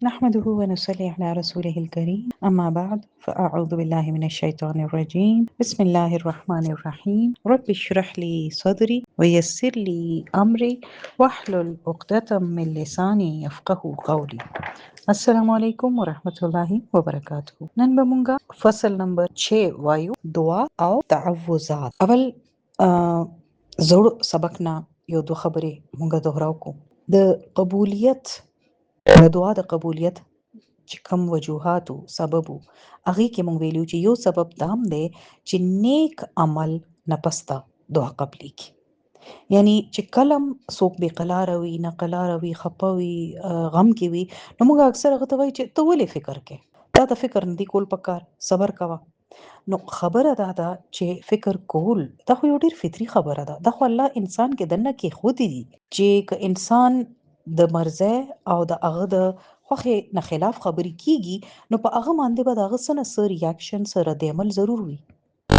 نحمده ونصلي على رسوله الكريم أما بعد فأعوذ بالله من الشيطان الرجيم بسم الله الرحمن الرحيم رب اشرح لي صدري ويسر لي أمري واحلل عقدة من لساني يفقه قولي. السلام علیکم ورحمت الله وبرکاته. نن به مونږه فصل نمبر 6 وایو، دعا او تعوذات. اول زوړ سبق نه یو دوه خبرې مونږه دوهراو کو. د قبولیت د دعا د قبولیت چې کوم وجوهات او سبب هغه کې مونږ ویلو چې یو سبب دام دی چې نیک عمل نه پستا دعا قبلي کی. یعنی چې کلم څوک به قلار وي نه قلار وي خپوي غم کې وي نو موږ اکثر هغه ته وایي چې ته ولې فکر کې تا ته فکر نه دی کول پکار صبر کوه. نو خبره ده چې فکر کول دا خو یو ډیر فطری خبره ده. دا خو الله انسان کې دنه کې خود دي چې ک انسان د مرزه او د هغه د خوخه نه خلاف خبرې کیږي نو په هغه باندې به دغه سره سر ریاکشن سره د عمل ضرور وي.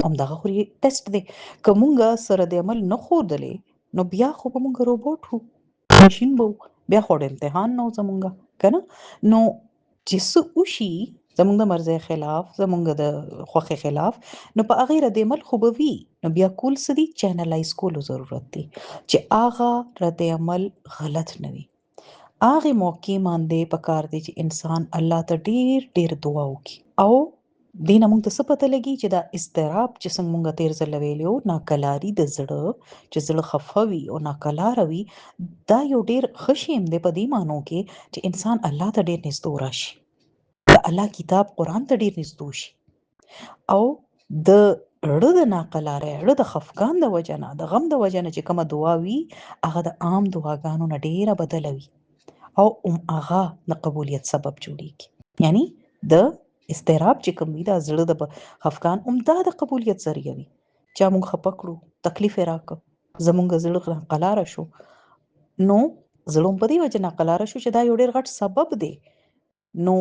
هم دغه خو ټیسټ دی کومه سره د عمل نه خودلې نو بیا خو به مونږ روبوټ وو ماشين بو بیا خو د امتحان نو زمونږه کنه. نو چې څه وشي زمونږ د مرزه خلاف زمونږ د خوخه خلاف نو په هغه رد عمل خو به وي نو بیا کول سدي چینلایز کولو ضرورت دی چې هغه رد عمل غلط نه وي. هغه موقع باندې پکار دی چې انسان الله ته ډیر ډیر دعا وکړي او دینه موږ ته څه پته لګي چې دا استراب چې څنګه موږ تیر ځل ویلو ناکلاری د زړه چې زړه خفوي او ناکلاروي دا یو ډیر خشیم دی په دې مانو کې چې انسان الله ته ډیر نږدې راشي د الله کتاب قران ته ډیر نږدې شي او د رړه د ناقلاره رړه د خفقان د وجنه د غم د وجنه چې کومه دعا وي هغه د عام دعاګانو نه ډیره بدلوي او هغه د قبولیت سبب جوړیږي. یعنی د استراب چې کوم وي دا زړه د خفقان دا د قبولیت ذریعہ وي. چا مونږ خپکړو تکلیف راک زمونږ زړه قلاره شو نو زړه په دې وجه نه قلاره شو چې دا یو ډیر غټ سبب دی. نو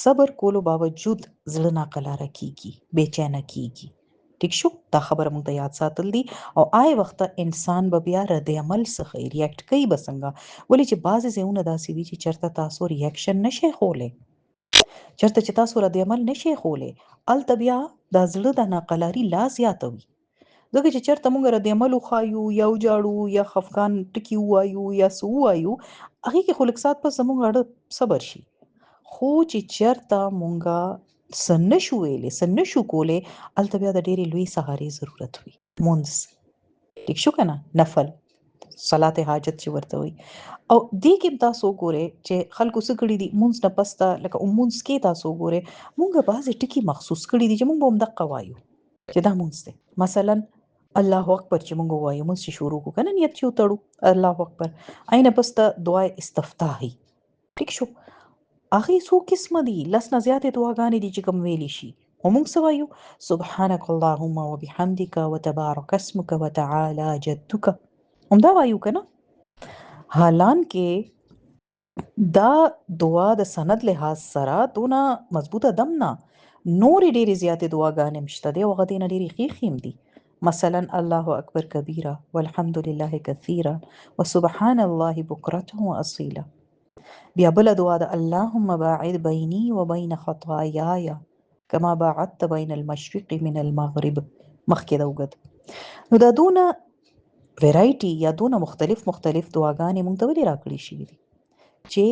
صبر کولو باوجود زړه نه قلاره کیږي بېچینه کیږي. ټیک شو دا خبره مونږ ته یاد ساتل دي او آی وخت انسان به بیا رد عمل څخه ریاکټ کوي بسنګا ولې چې بعضی ځایونه داسې وي چې چرته تاسو ریاکشن نشئ خولې چرته چې تاسو رد عمل نشئ خولې الته بیا د زړه د ناقلاري لا زیاتوي ځکه چې چرته مونږ رد عمل خایو یا وجاړو یا خفقان ټکی وایو یا سو وایو هغه کې خلک سات په زمونږ اړه صبر شي خو چې چرته مونږه سنشو ویلې سنشو کولې الته بیا د ډېرې لوی سهاري ضرورت وي مونږ ټیک شو کنه نفل صلات حاجت چې ورته وي او دې کې تاسو ګوره چې خلکو څه کړی دي مونږ نه پستا لکه مونږ کې تاسو ګوره مونږه بعضې ټکي مخصوص کړی دي چې مونږ به هم دقه وایو چې دا مونږ دی مثلا الله اکبر چې مونږ وایو مونږ چې شروع کو کنه نیت چې وتړو الله اکبر عین پستا دعای استفتاحي ټیک شو هغه څو قسمه دي لس نه زیاتې دعاګانې دي چې کوم ویلی شي ومونږ څه وایو سبحانك اللهم وبحمدك وتبارك اسمك وتعالى جدك همدا وایو کنه. حالان کې دا دعا د سند لحاظ سره دونه مضبوطه دم نه نور ډېرې زیاتې دعاګانې مشته دي او غدي نه ډېرې خېخیم دي مثلا الله اکبر کبیره والحمد لله كثيرا وسبحان الله بكرة واصيلا. بیا بل دعا ده اللهم باعد بيني وبين خطاياي كما باعدت بين المشرق من المغرب مخکې دا وګد نو دا دونه ویرایټي یا دونه مختلف دعاګانې مونږ ته ولې راکړي شي دي چې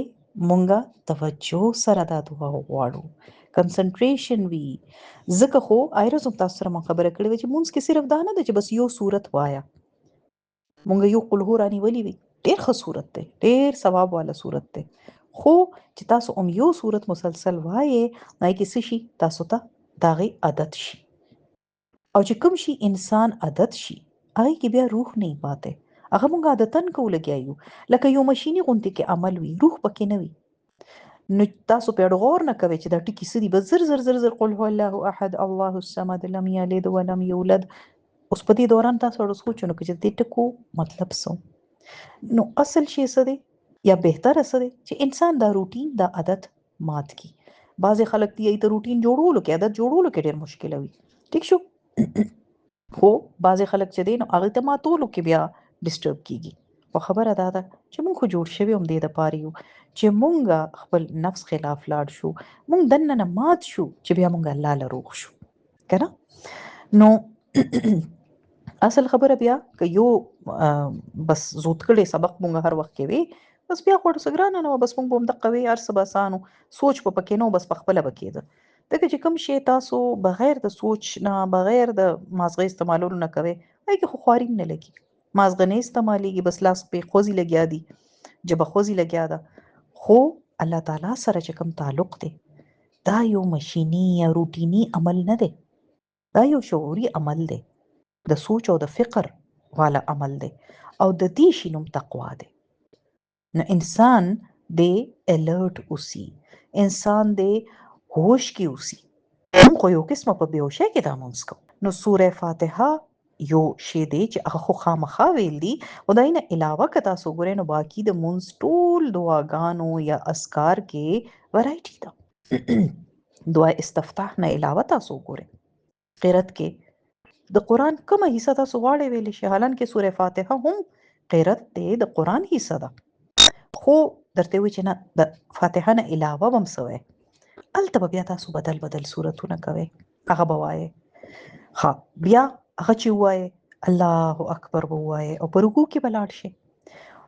مونږه توجه سره دا دعا وغواړو کنسنټریشن وی ځکه خو ایرز هم تاسو سره خبره کړې چې مونږ کې صرف دا نه ده چې بس یو صورت وایا مونږ یو قل هو رانی ولي وي ډېر ښه صورت دی ډېر ثواب والا صورت دی خو چې تاسو یو صورت مسلسل وایې نای کې څه شي تاسو ته داغه عادت شي او چې کوم شي انسان عادت شي هغه کې بیا روح نه پاتې هغه مونږ عادتن کو لګیایو لکه یو ماشيني غونډه کې عمل وي روح پکې نه وي نو تاسو په غور نه کوي چې دا ټکی سړي به زر زر زر زر قل هو الله احد الله الصمد لم يلد ولم يولد اوس په دې دوران تاسو ورو سوچونه کوي چې دې ټکو مطلب څه نو اصل شي څه دی یا بهتره څه دی چې انسان دا روټین دا عادت مات کی بعضی خلک دی ته روټین جوړولو کې عادت جوړولو کې ډېر مشکل وي ٹھیک شو خو بعضی خلک چې دي نو هغه ته ماتولو کې بیا ډیسټرب کیږي او خبره دا ده چې مونږ خو جوړ شوي هم دې دپاره یو چې مونږ خپل نفس خلاف لاړ شو، مونږ دننه مات شو چې بیا مونږ الله له روغ شو که نه. نو اصل خبره بیا که یو بس زود کړی سبق مونږ هر وخت کې وي، بس بیا خو ورته څه ګرانه نه وه، بس مونږ به همدقه وي، هر څه به اسان و، سوچ به پکې نه و، بس پخپله به کېده. ځکه چې کوم شی تاسو بغیر د سوچ نه، بغیر د مازغه استعمالولو نه کوئ، هغې کې خو خواري نه لګي. مازغه نه استعمالیږي، بس لاس پې خوځې لګیا دي، ژبه خوځې لګیا ده. خو الله تعالی سره چې کوم تعلق دی، دا یو مشیني یا روټیني عمل نه دی، دا یو شعوري عمل دی، د سوچ او د فکر والا عمل دی، او د دې شي نوم تقوا دی. نو انسان دې الرټ اوسي، انسان دې هوش کې اوسي. موږ خو یو قسمه په بېهوشۍ کې دا مونځ کوو. نو سوره فاتحه یو شی دی چې هغه خو خامخا ویل دي، خو د نه علاوه که تاسو ګورئ نو باقي د مونځ ټول دعاګانو یا اذکار کې ورایټي ده. دعا استفتاح نه علاوه تاسو ګورئ قرت کې د قرآن کومه حصه تاسو غواړئ ویلی شي، حالانکه سوره فاتحه هم قرت دی، د قرآن حصه ده، خو درته وایي چې نه، د فاتحه نه علاوه به هم څه وایې، هلته به بیا تاسو بدل بدل صورتونه کوئ، هغه به وایې. ها بیا هغه چې ووایې الله اکبر به ووایې او په رکوع کې به لاړ شئ.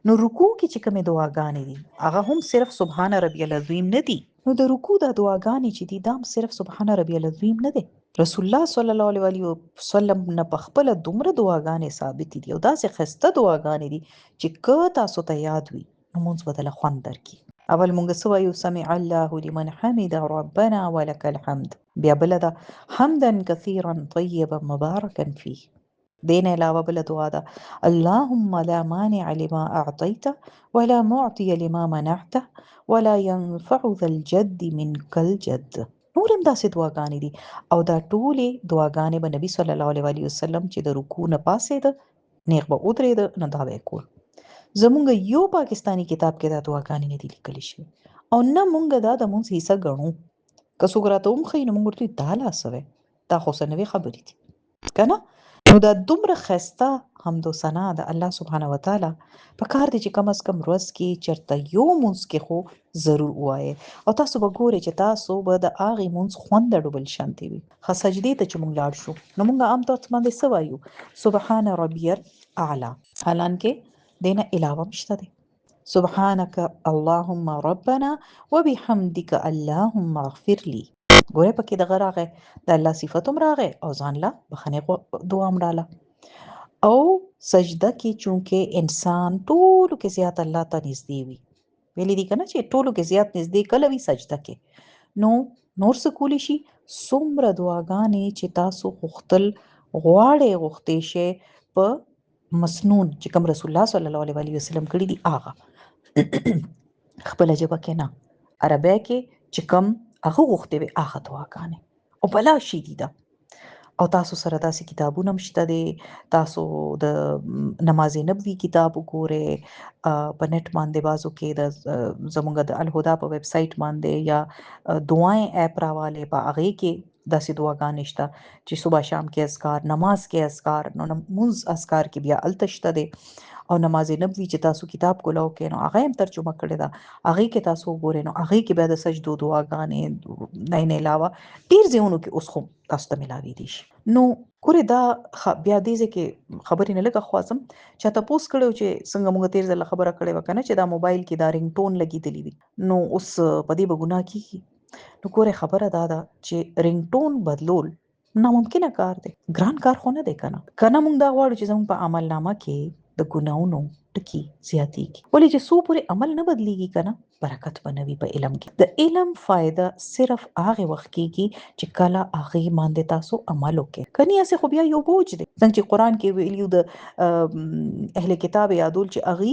نو رکوع کې چې کومې دعاګانې دي هغه هم صرف سبحان ربي العظیم نه دي. نو د رکوع دا دعاګانې چې دي دا هم صرف سبحان ربي العظیم نه دی. رسول الله صلی الله علیه وسلم نه په خپله دومره دعاګانې ثابتې دي او داسې ښایسته دعاګانې دي چې که تاسو ته یاد وي نو مونځ به دله خوند درکړي. اول مونږ څه وایو؟ سمع الله لمن حمده ربنا ولک الحمد. بیا بله ده حمدا کثیرا طیبا مبارکا فیه. دین علاوه بل دعا ده اللهم لا مانع لما اعطيت ولا معطي لما منعت ولا ينفع ذا الجد منك الجد. نور هم داسې دعاګانې دي او دا ټولې دعاګانې به نبی صلی الله علیه وسلم چې د رکوع نه پاسېده نیغ به ودرېده نو دا به یې کول. زمونږ یو پاکستانی کتاب کې دا دعاګانې نه دي لیکلې شوې او نه مونږ دا د مونځ حصه ګڼو. که څوک راته ومښیي نو مونږ ورته وایو دا لا څه وی، دا خو څه نوې خبرې دي که نه. نو دا دومره ښایسته حمد و ثنا د الله سبحانه وتعالی په کار دی چې کم از کم ورځ کې چېرته یو مونځ کې خو ضرور ووایې او تاسو به ګورئ چې تاسو به د هغې مونځ خوند ډوبل شانتې وي. ښه سجدې ته چې مونږ لاړ شو نو مونږ عام طور باندې څه وایو؟ سبحان ربي الاعلی، حالانکه دې نه علاوه هم شته دی سبحانك اللهم ربنا وبحمدك اللهم اغفر لي. ګوره پکې دغه راغی د الله صفت هم راغی او ځان له بخښنې دعا هم راله. او سجده کې چونکې انسان ټولو کې زیات الله ته نږدې وي، ویلي دي که نه چې ټولو کې زیات نږدې کله وي؟ سجده کې. نو نور څه کولی شي؟ څومره دعاګانې چې تاسو غوښتل غواړئ غوښتې شئ په مسنون چې کوم رسول الله صلی الله علیه وسلم کړي دي هغه خپله ژبه کې نه، عربی کې چې کوم هغه غوښتې وي هغه دعاګانې او بلا شي دي ده. او تاسو سره داسې کتابونه هم شته دی، تاسو د نماز نبوي کتاب وګورئ په نت باندې، بازو کې د زموږ د الهدا په ویب سایټ باندې یا دعائیں اپ راواله په هغې کې داسې دعاګانې شته چې صبح شام کې اذکار، نماز کې اذکار، نو مونځ اذکار کې بیا هلته شته دی. او نماز نبوي چې تاسو کتاب کولاو کې نو هغه هم ترجمه کړې ده، هغې کې تاسو وګورئ نو هغې کې بیا د سجدو دعاګانې نه علاوه ډېر ځایونو کې اوس خو تاسو ته میلاویدی شي. نو ګورې دا بیا دې ځای کې خبرې نه لږه خوازم چا تپوس کړی و چې څنګه موږ تېر ځله خبره کړې وه که نه چې دا موبایل کې دا رنګ ټون لګېدلي وي نو اوس په دې به ګناه کېږي. نو ګورې خبره دا ده چې رنګ ټون بدلول ناممکنه کار دی، ګران کار خو نه دی که نه موږ دا غواړو چې زموږ په عمل نامه کې د ګناهونو ټکي زیاتېږي. ولې چې څو پورې عمل نه بدلیږي که نه برکت به نه وي په علم کې. د علم فایده صرف هغې وخت کېږي چې کله هغې باندې تاسو عمل وکړئ، که نه هسې خو بیا یو بوج دی. څنګه چې قرآن کې ویلي د اهل کتاب یادول چې هغې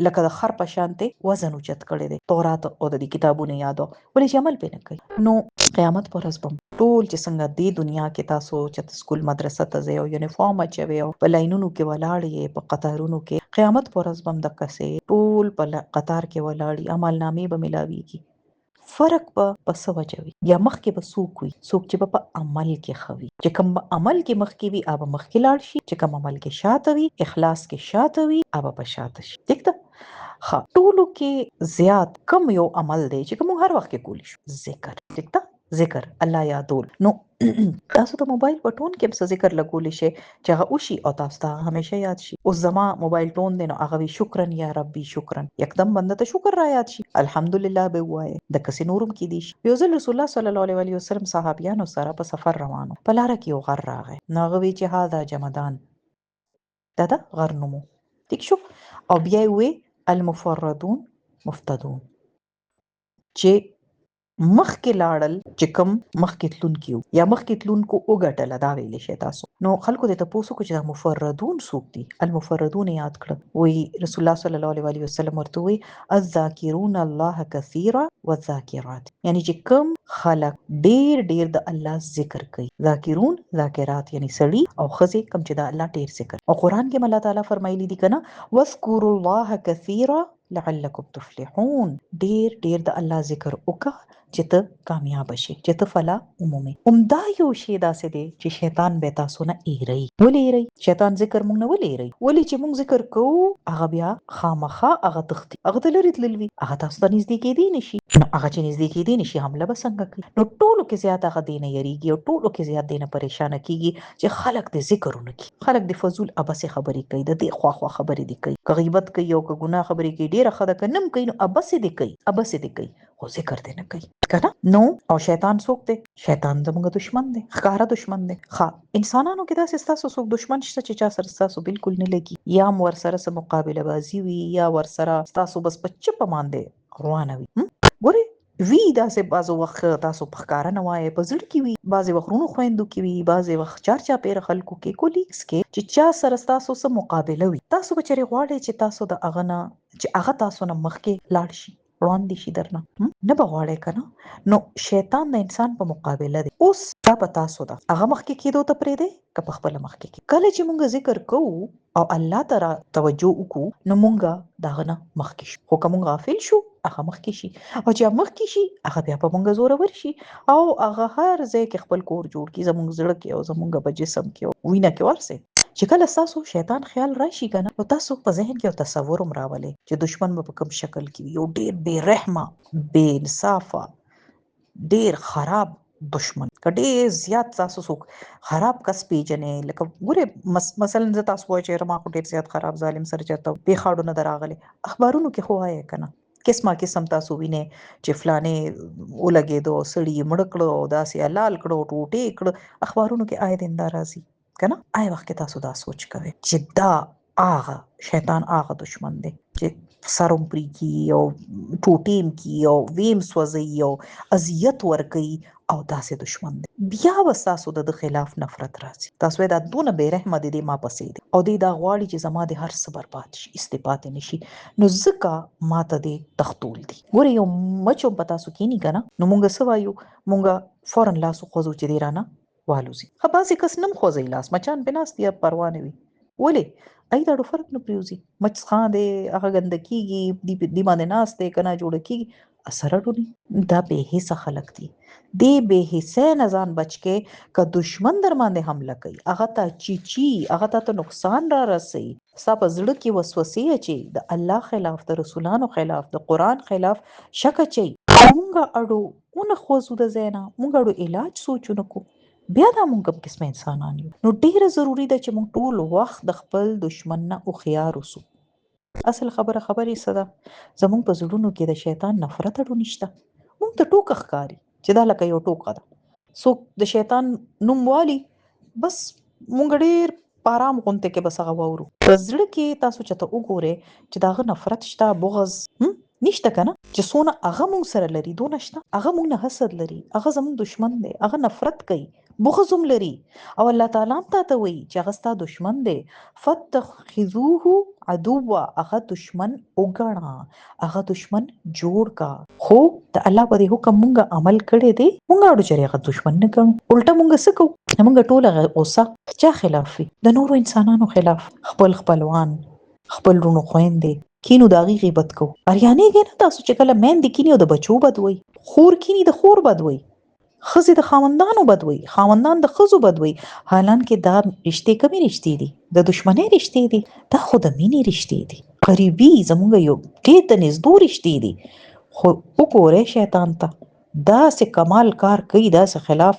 لکه د خر په شانتې وزن اوچت کړی دی، تورات او د دې کتابونه یادو، ولې چې عمل پرې نه کوي. نو قیامت په ورځ به ټول چې څنګه دې دنیا کې تاسو چې سکول مدرسه ته ځئ او یونیفارم اچوئ او په لاینونو کې ولاړ یې په قطارونو کې، قیامت په ورځ به هم دقسې ټول په قطار کې ولاړ یي، عمل نامې به میلاویږي. فرق په څه وجه وي یا مخکې به څوک وي څوک چې په عمل کې ښه وي چې کوم عمل کې مخکې وي هغه مخکې لاړ شي چې کوم عمل کې شاته وي اخلاص کې شاته وي هغه به شاته شي ټیک ده ها ټولو کې زیات کم یو عمل دی چې کوم هر وخت کې کولی شو ذکر ټیک ده ذکر الله یادول نو تاسو ته موبایل په ټون کې هم څه ذکر لګولی شي چې هغه وشي او تاسو ته همیشه یاد شي اوس زما موبایل ټون دی نو هغه وي شکرن یا ربي شکرن یکدم بنده ته شکر را یاد شي الحمدلله به وایي د کسي نورم کې دي شي یو ځل رسول الله صلی الله علیه وسلم صحابیانو سره په سفر روانو په لار کې یو غر راغی نو هغه وی چې هاذا جمدان دا غر نومو ټیک شو او بیا وی المفردون مفتدون چې مخکې لاړل چې کوم مخکې تلونکي یا مخکې تلونکو وګټله دا ویلی شي تاسو نو خلکو ته تاسو کو چې دا مفردون څوک دي المفردون یاد کړه وی رسول الله صلی الله علیه وسلم ورته وی الذاکرون الله کثیرا والذاکرات یعنی چې کوم خلک ډیر ډیر د الله ذکر کوي ذاکرون ذاکرات یعنی سړي او خزي کوم چې د الله ډیر ذکر او قران کې الله تعالی فرمایلی دي کنه واذکروا الله کثیرا لعلکم تفلحون ډیر ډیر د الله ذکر وکړه چې ته کامیاب شې چې ته فلا عمومي دا یو شی داسې دی چې شیطان به تاسو نه ایری ولې ایری شیطان ذکر مونږ نه ولې ایری ولې چې مونږ ذکر کوو هغه بیا خامخا هغه تختی هغه ته لري تللوي هغه تاسو ته نږدې کېدی نشي نو هغه چې نږدې کېدی نشي حمله به څنګه کوي نو ټولو کې زیات هغه دینه یریږي او ټولو کې زیات دینه پریشان کیږي چې خلک دې ذکرونه کوي خلک دې فضول ابسه خبرې کوي د دې خوا خبرې دي کوي که غیبت کوي او که ګناه خبرې کوي ډیره خدای کنم کوي نو ابسه دي کوي خو ذکر دې نه کوي کنه نو او شیطان څوک دی شیطان زموږ دشمن دی ښکارا دشمن دی ښه انسانانو کې داسې ستاسو څوک دشمن شته چې چا سره ستاسو بالکل نه لګي یا ور سره سره مقابله بازی وي یا ور سره ستاسو بس په چپ باندې روانه وي ګوري وی داسې بازو وخت تاسو په ښکارا نه وایي په زړه کې وي بعضې وختونو خویندو کې وي بعضې وخت چار پیر خلکو کې کولیګس کې چې چا سره ستاسو سره مقابله وي تاسو به چېرې غواړئ چې تاسو د هغه نه چې هغه تاسو نه مخکې لاړ شي وړاندې شي درنه نه به غواړئ کنه نو شیطان د انسان په مقابله دی اوس دا په تاسو ده هغه مخکې کېدو ته پرېږدئ که په خپله مخکې کېږي کله چې مونږ ذکر کوو او الله ته توجه وکړو نو مونږ د هغه نه مخکې شو خو که مونږ غافل شو هغه مخکې شي او چې مخکې شي هغه بیا په مونږ زورور شي او هغه هر ځای کې خپل کور جوړ کړي زمونږ زړه کې او زمونږ په جسم کې او وینه کې ورسي چې کله تاسو شیطان خیال راشي کنه نو تاسو په ذهن کې تصور هم راولي چې دشمن په کوم شکل کې یو ډیر بے رحمه بے انصافه ډیر خراب دشمن کډیر زیات تاسو سو خراب کس پیجنې لکه ګوره مثلا زه تاسو وای چې ما خو ډیر زیات خراب ظالم سره چاته په خاړو نه دراغله اخبارونو کې خو وای کنه قسم تاسو وینئ چې فلانې ولګېدو سړي مړ کړو او داسې حلال کړو ټوټې کړو اخبارونو کې آی دین دا راځي کنه آی وخت تاسو دا سوچ کوئ چې دا هغه شیطان هغه دشمن دی چې سروم پرې کی او ټوټیم کی او ویم سوځي او اذیت ورکي او داسې دشمن دی بیا وساسو د خلاف نفرت راځي تاسو دا دونه بے رحمه دي ما پسې دي او دا غواړي چې زما د هر څه برباد شي استفات نشي نو ځکه ماته دي تختول دي ګوره یو مچو پتا سو کینی کنه نو مونږ سوایو مونږ فورن لاسو خوځو چې دی رانه والوزي خبازي کس نم خوځي لاس مچان بناست یا پروا نه وي ولې ای دا فرق نه پریوزي مچ خان دی هغه ګندکیږي دی باندې ناس ته کنه جوړ کیږي اثر اډونی دا به هیڅ خلق دي دی به هیڅ نه ځان بچ کې که دشمن در باندې حمله کوي هغه ته چی هغه ته نقصان را رسي صاحب زړه کې وسوسه اچي د الله خلاف د رسولانو خلاف د قران خلاف شک اچي مونږه اډو اون خوځو د زینا مونږه اډو علاج سوچو نکو بیا دا مونږ کوم قسمه انسانان یو نو ډیره ضروری ده چې مونږ ټول وخت د خپل دشمن نه او خيار وسو اصل خبره صدا زمونږ په زړونو کې د شیطان نفرت اډو نشته مونږ ته ټوکه ښکاری چې دا لکه یو ټوکه ده سو د شیطان نوم والی بس مونږ ډیر پارام غونته کې بس هغه وورو زړه کې تاسو چته وګوره چې داغه نفرت شته بغض نشته کنه چې سونه هغه مونږ سره لري دون نشته هغه مونږ نه حسد لري هغه زموږ دشمن دی هغه نفرت کوي بغض هم لري او الله تعالی ته وایي چې هغه ستا دشمن دی فتخذوه عدوا هغه دشمن وګڼه هغه دشمن جوړ کا خو د الله په حکم مونږ عمل کړی دی مونږ اړو چې هغه دشمن نه کوو الټا مونږ څه کوو مونږ ټول اوسه چا خلاف د نورو انسانانو خلاف خپل خپلوان خپل رونو خويندې کینو د هغې غیبت کوو. اریانېږئ نه تاسو چې کله میندې کیني او د بچو بد وایي، خور کیني د خور بد وایي، ښځې د خاوندانو بد وایي، خاوندان د ښځو بد وایي، حالانکې دا رشتې کومې رشتې دي؟ د دشمنۍ رشتې دي، دا خو د مینې رشتې دي، قریبي زموږ یو ډېر د نږدو رشتې دي. خو وګورئ شیطان ته داسې کمال کار کوي، داسې خلاف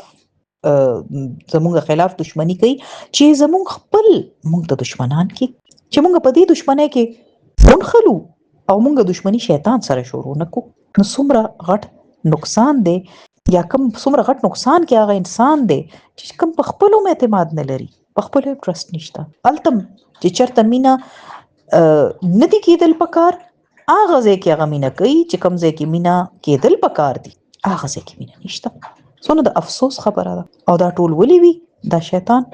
زموږ خلاف دشمنی کوي چې زموږ خپل موږ ته دشمنان کی، چې موږ په دې دشمنی کې ونخلو او موږ دشمنی شیطان سره شروع نکو. نو څومره غټ نقصان دی، یا کوم څومره غټ نقصان کې هغه انسان دی چې کوم په خپل اعتماد نه لري، په خپل ټرست نشته. التم چې چرته مینا ندی کېدل پکار، هغه ځای کې هغه مینا کوي، چې کوم ځای کې مینا کېدل پکار دي هغه ځای کې مینا نشته. څونه د افسوس خبره ده. او دا ټول ولي وی دا شیطان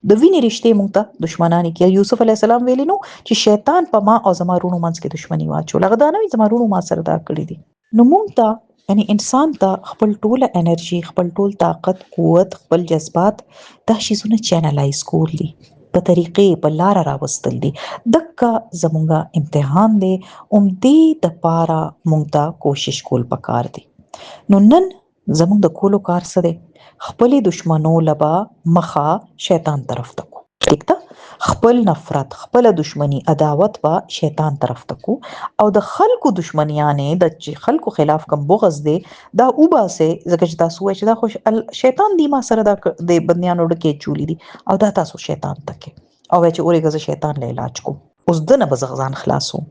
د وینې رشتې مونږ ته دشمنانی کې. یوسف علی السلام ویلی نو چې شیطان په ما او زما رونو منځ کې دشمنی واچو، لغه دا نه وي زما رونو ما سره دا کړی دي. نو مونږ ته یعنی انسان ته خپل ټوله انرژي، خپل ټول طاقت، قوت، خپل جذبات دا شیزونه چینلایز کول دي، په طریقې په لار راوستل دي. دغه زمونږه امتحان دی، دې د پاره مونږ ته کوشش کول پکار دي. نو نن زمونږ د کولو کار څه دی؟ خپل دشمنو لبا مخه شیطان طرف ته کو، ٹھیک ده؟ خپل نفرت، خپل دشمنی، عداوت با شیطان طرف ته کو، او د خلکو دشمنیانه د چې خلکو خلاف کم بغض دی دا وباسه، ځکه چې تاسو وایئ چې دا خو شیطان دی ما سره دا د بندیانو ډکې چولی دي، او دا تاسو شیطان تکي او چې اورګه ز شیطان له علاج کو. اوس دنه بزغزان خلاصو،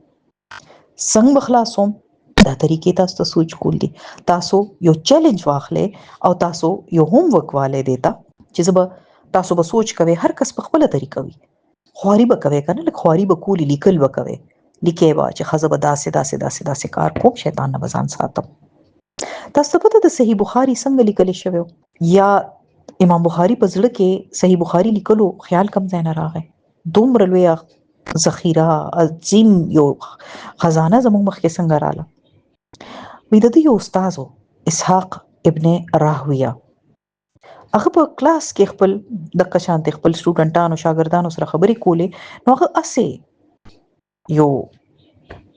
څنګه بخلاصوم؟ دا طریقې تاسو ته سوچ کول دي. تاسو یو چیلنج واخلې او تاسو یو هوم ورک والے دیتا چې زب تاسو به سوچ کوي، هر کس په خپل طریقه وي، خواري به کوي کنه، لکه خواري به کولی، لیکل به کوي، لیکي با چې خزه به داسې داسې داسې داسې کار کوم، شیطان نه بزان ساتم. تاسو پته د صحیح بخاری څنګه لیکل شوی، یا امام بخاری په زړه کې صحیح بخاری لیکلو خیال کم ځای نه راغی؟ دومره لوی ذخیره عظیم یو خزانه زموږ مخ کې څنګه رااله؟ وی د یو استادو اسحاق ابن راهویه، هغه په کلاس کې خپل د قشانت خپل سټوډنټانو شاګردانو سره خبرې کولې، نو هغه اسه یو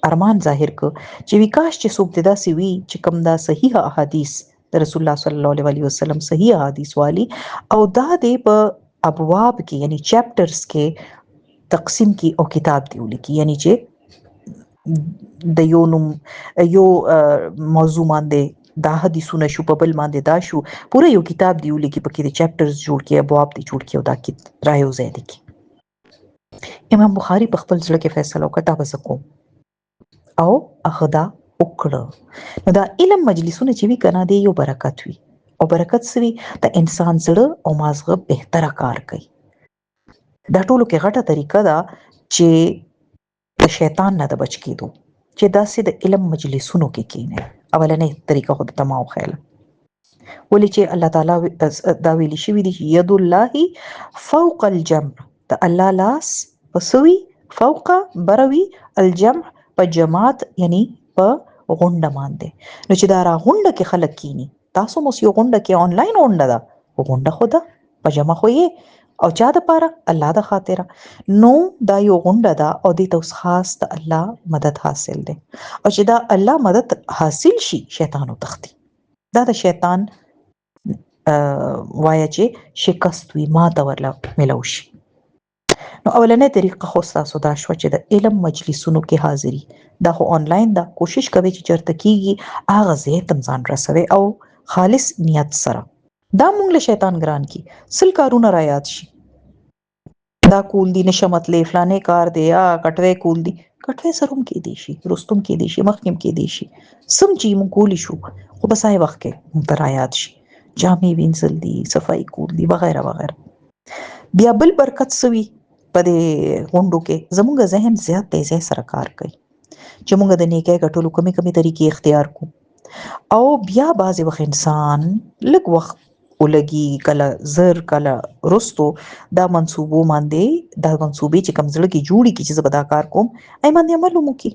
ارمان ظاهر ک چې وکاش چې څوک ددا سی وی چې کوم دا صحیح احادیث د رسول الله صلی الله علیه وسلم صحیح احادیث والی او دا د په ابواب کې یعنی چپټرز کې تقسیم کی او کتاب دی ولیکي، یعنی چې د یو نوم یو موضوع باندې دا حدیثونه شو، په بل باندې دا شو، پوره یو کتاب دی ولیکي، پکې د چپټرز جوړ کړي، ابواب دی جوړ کړي او دا کې رايو زیات کی. امام بخاری په خپل ځړ کې فیصله وکړه بس کوم او اخدا وکړه. نو دا علم مجلسونه چې وی کنه دی یو برکت وی، او برکت سوي د انسان زړه او مازغه بهتره کار کوي. دا ټولو کې غټه طریقه ده چې د شیطان نه د بچ کېدو، چې داسې د علم مجلسونو کې کینه. اولنې طریقه خود تماو خیال ولی چې الله تعالی دا ویلی شوی دی چې ید الله فوق الجمع، د الله لاس پسوي فوق بروي الجمع په جماعت یعنی په غونډه باندې. نو چې دا را غونډه کې خلک کینی، تاسو مو یو غونډه کې آنلاین غونډه ده، غونډه خو ده په جمع خو یې او چا د پاره الله د خاطره، نو دا یو غونډه ده او دې ته اوس خاص د الله مدد حاصل ده، او چې دا الله مدد حاصل شي شیطان تختی، دا د شیطان وایي چې شکست وي ما ته ورلا ملو شي. نو اولنې طریقه خو تاسو دا شو چې د علم مجلسونو کې حاضری، دا خو آنلاین دا کوشش کوي چې چرته کیږي هغه زه تم ځان رسوي او خالص نیت سره. دا مونږ له شیطان ګران کی سل کارونه را یاد شي، دا کول دي نشه مطلب فلانه کار دی یا کټوي کول دي، کټوي سروم کې دي شي، رستم کې دي شي، مخکم کې دي شي، سم چې مونږ کولی شو خو بس هاي وخت کې مونږ را یاد شي، جامې وینځل دي، صفائی کول دي وغیرہ وغیرہ. بیا بل برکت سوي په دې غونډو کې زموږ ذهن زیات تیزه سره کار کوي، چې مونږ د نیکه غټولو کمی طریقې اختیار کو، او بیا بعض وخت انسان لږ وخت ولګي کله زر کله رستو دا منصوبو باندې دا منصوبې چې کمزړه کې جوړي کی چې زبدا کار کوم ای باندې عمل مو کی.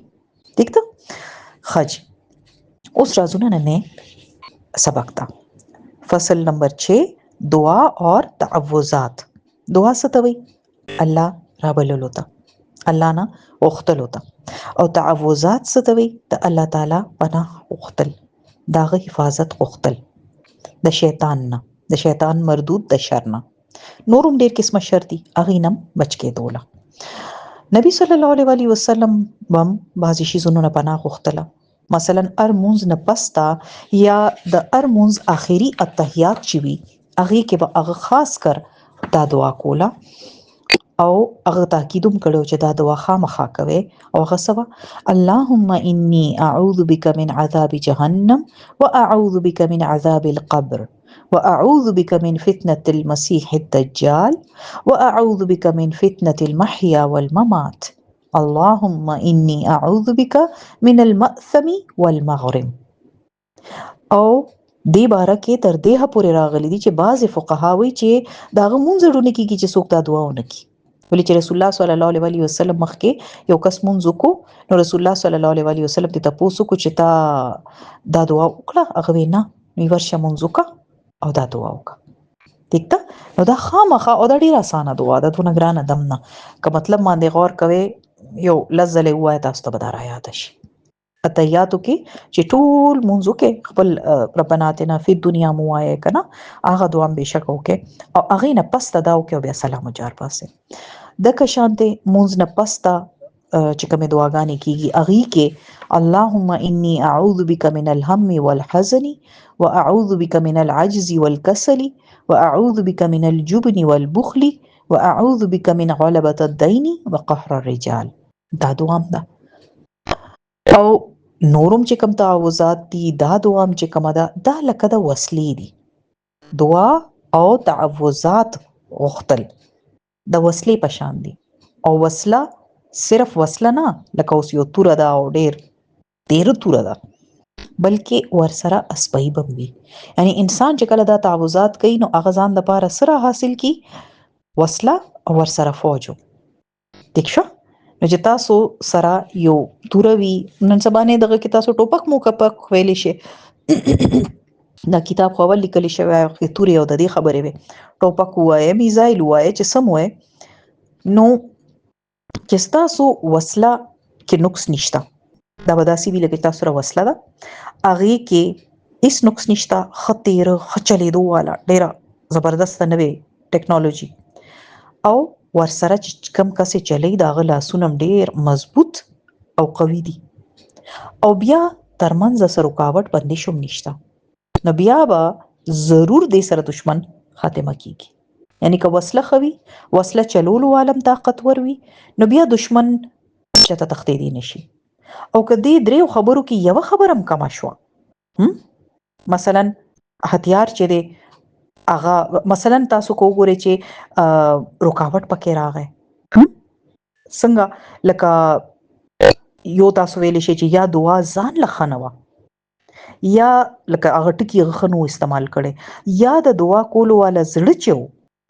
ٹھیک ده خج اوس راځونه نه سبق تا فصل نمبر 6 دعا اور تعوذات. دعا ستوي الله را بللو تا، الله نه اوختلو تا، او تعوذات څه ته وایي؟ د الله تعالی پناه غوښتل، د هغه حفاظت غوښتل د شیطان نه، د شیطان مردود د شر نه. نور هم ډېر قسمه شر دي، هغې نه هم بچ کېدوله. نبی صلی الله علیه وسلم هم بعضې شیزونو نه پناه غوښتله. مثلا هر مونځ نه پس ته یا د هر مونځ آخري اتحیات چې وي هغې کې به هغه خاص کر دا دعا کوله او هغه تاکید هم کړی چې دا دعا خامخا کوئ او هغه څه وه: اللهم انی اعوذ بک من عذاب جهنم واعوذ بک من عذاب القبر واعوذ بک من فتنة المسيح الدجال واعوذ بک من فتنة المحيا والممات اللهم انی اعوذ بک من المأثم والمغرم. او دې باره کې تر دې پورې راغلي دي چې بعضې فقها وایي چې د هغه مونځ ړونه کېږي چې څوک دا دعا ونه کړي. ولې چې رسول الله صلی الله علیه وسلم مخکې یو کس مونځ وکړو، نو رسول الله صلی الله علیه وسلم ته تپوس وکړو چې تا دا دعا وکړه؟ هغه وایي نه. نو ورشه مونځ وکړه او دا دعا وکړه. ٹھیک ده؟ نو دا خامخا او دا ډېره اسانه دعا ده، دونه ګرانه دم نه. که مطلب باندې غور کوئ یو لس ځلې ووایه تاسو ته به دا رایاده شي. اتحیاتو کې چې ټول مونځو کې خپل ربنا آتنا فی الدنیا مو وایه که نه، هغه دعا هم بېشکه وکړئ او هغې نه پس ته دا وکړئ او بیا سلام و جار باسئ. دکه شانتې مونځ نه پس ته چې کومې دعاګانې کېږي هغې کې اللهم انی اعوذ بک من الهم والحزن واعوذ بک من العجز والکسل واعوذ بک من الجبن والبخل واعوذ بک من غلبة الدین وقهر الرجال. دا دعا هم ده. او نورم چې کوم تعوذات دي دا دعا هم چې کومه ده دا لکه د وسلې دي. دعا او تعوذات غوښتل د وسلې په شان دي، او وسله صرف وسله نه لکه اوس یو توره ده او ډېر تیره توره ده، بلکې ورسره اسپایي به وي. یعنی انسان چې کله دا تعوذات کوي نو هغه ځان دپاره څه را حاصل کي؟ وسله او ورسره فوج. ټیک شو؟ نو چې تاسو سره یو توره وي، نن سبا نه دغه کې تاسو ټوپک موکپک ویلی شئ دا کتاب خو اول لیکلی شوی هغې تورې او د دې خبرې وې، ټوپک ووایه، میزایل ووایه، چې سم وایه. نو چې ستاسو وسله کې نقص نشته، دا به داسې وي لکه تاسو سره وسله ده هغې کې هېڅ نقص نشته، ښه تیره ښه چلېدو واله ډېره زبردسته نوې ټیکنالوژي، او ورسره چې کم کس یې چلی د هغه لاسونه هم ډېر مضبوط او قوي دي، او بیا ترمنځ څه رکاوټ بندش هم نشته، نو بیا به ضرور دې سره دشمن خاتمه کیږي. یعنی که وسله ښه وي، وسله چلولو عالم طاقتور وي، نو بیا دشمن چاته تښتېدی نشي. او که دې دریو خبرو کې یوه خبره هم کمه شوه، مثلا هتیار چې دی هغه مثلا تاسو کو وګورئ چې رکاوټ پکې راغی، څنګه لکه یو تاسو ویلی شئ چې یا دعا ځان له ښه نه وه، یا لکه هغه ټکي هغه ښه نو استعمال کړی، یا د دعا کولو والا زړه چې و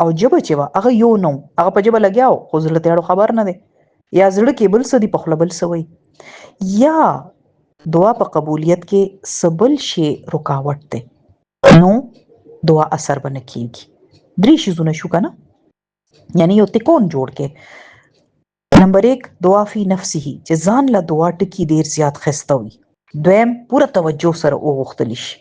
او ژبه چې وه هغه یو نه و، هغه په ژبه لګیا و خو زړه ته اړو خبر نه دی، یا زړه کې بل څه دي په خوله بل څه وایي، یا دعا په قبولیت کې څه بل شی رکاوټ دی، نو دعا اثر به نه کېږي. درې شیزونه شو که نه؟ یعنی یو تکون جوړ کې. نمبر 1 دعا فی نفسه، چې ځان له دعا ټکي ډېر زیات ښایسته وي. دویم پوره توجه سره وغوښتلی شي،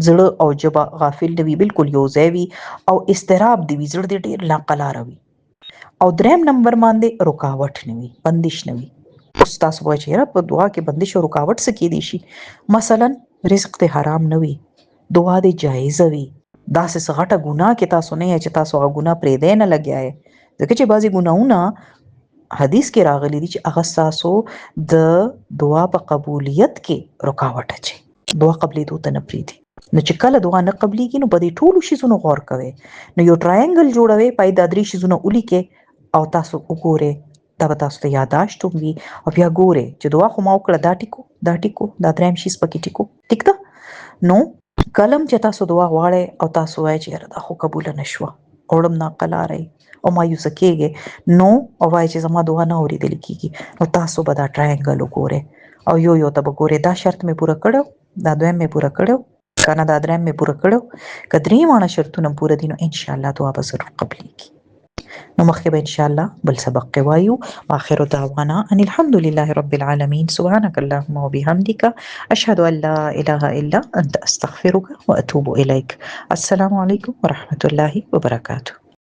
زړه او ژبه غافل نه وي، بلکل یو ځای وي، او اضطراب دې وي، زړه دې ډېر لاقلاره وي. او دریم نمبر باندې رکاوټ نه وي، بندش نه وي. اوس تاسو وایئ چې یاره په دعا کې بندش او رکاوټ څه کیدی شي؟ مثلا رزق دې حرام نه وي، دعا دې جایزه وي، داسې څه غټه ګناه کې تاسو نه یې چې تاسو هغه ګناه پرېږدی نه لګیا یې، ځکه چې بعضې ګناهونه حدیث کې راغلی دي چې هغه ستاسو د دعا په قبولیت کې رکاوټ اچوي، دعا قبلېدو ته نه پرېږدي. نو چې کله دعا نه قبلېږي نو په دې ټولو شیزونو غور کوئ، نو یو ټراینګل جوړوئ، پای دا درې شیزونه ولیکئ او تاسو وګورئ، دا به تاسو ته یاداشت هم وي، او بیا ګورئ چې دعا خو ما وکړه، دا ټیکو دا ټیکو دا دریم شیز پکې ټیکو. ټیک ده؟ نو کله چې تاسو دعا غواړئ او تاسو وایئ چې یاره دا خو قبوله نه شوه، اوړم ناقلاره او مایوسه کېږئ، نو او وایئ چې زما دعا نه اورېدلې کېږي، نو تاسو به دا ټراینګل وګورئ او یو یو ته به ګورئ، دا شرط مې پوره کړی، دا دویم مې پوره کړی که نه دا دریم مې پوره کړی، که درې واړه شرطونه پوره دي نو انشاءالله دعا به ضرور قبلېږي. نمخي إن شاء الله بالسبق وايو. وآخر دعوانا أن الحمد لله رب العالمين. سبحانك اللهم وبحمدك أشهد أن لا إله إلا أنت أستغفرك وأتوب إليك. السلام عليكم ورحمة الله وبركاته.